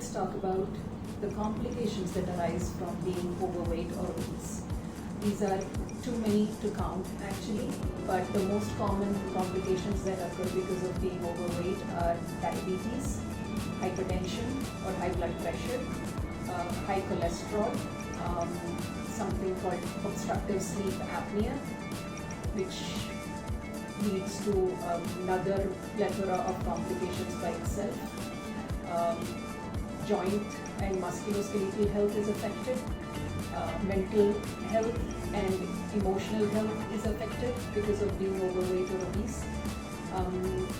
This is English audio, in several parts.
let's talk about the complications that arise from being overweight or obese. These are too many to count actually, but the most common complications that occur because of being overweight are diabetes, hypertension or high blood pressure, high cholesterol, something called obstructive sleep apnea, which leads to another plethora of complications by itself. Joint and musculoskeletal health is affected. Mental health and emotional health is affected because of being overweight or obese.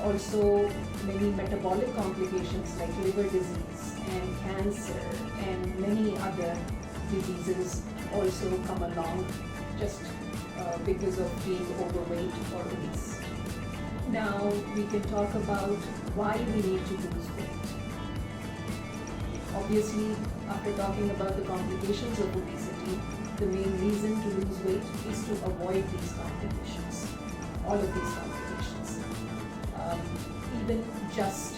Also, many metabolic complications like liver disease and cancer and many other diseases also come along just because of being overweight or obese. Now we can talk about why we need to lose weight. Obviously, after talking about the complications of obesity, the main reason to lose weight is to avoid these complications, all of these complications. Even just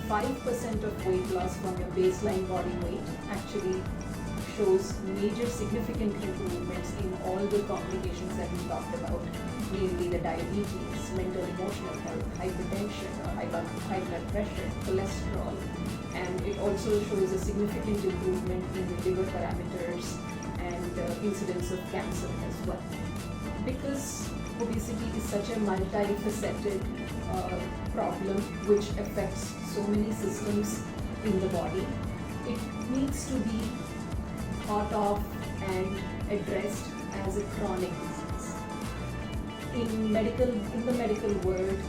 5% of weight loss from your baseline body weight actually shows major significant improvements in all the complications that we talked about, namely the diabetes, mental emotional health, hypertension or high blood pressure, cholesterol, and it also shows a significant improvement in the liver parameters and incidence of cancer as well. Because obesity is such a multifaceted problem which affects so many systems in the body, it needs to be thought of and addressed as a chronic disease. In the medical world,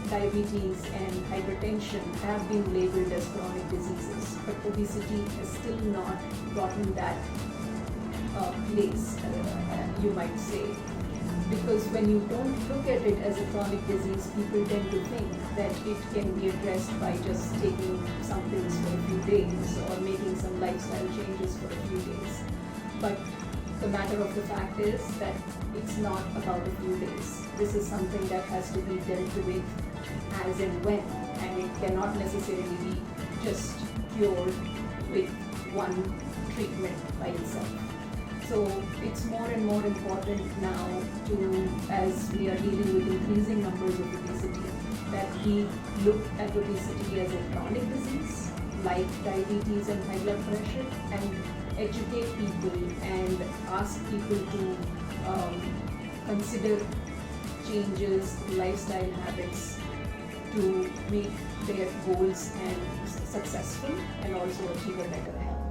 diabetes and hypertension have been labeled as chronic diseases, but obesity has still not gotten that place, you might say. Because when you don't look at it as a chronic disease, people tend to think that it can be addressed by just taking some pills for a few days or making some lifestyle changes for a few days. But the matter of the fact is that it's not about a few days. This is something that has to be dealt with as and when, and it cannot necessarily be just cured with one treatment by itself. So it's more and more important now to, as we are dealing with increasing numbers of obesity, that we look at obesity as a chronic disease like diabetes and high blood pressure, and educate people and ask people to consider changes, lifestyle habits to make their goals and successful and also achieve a better health.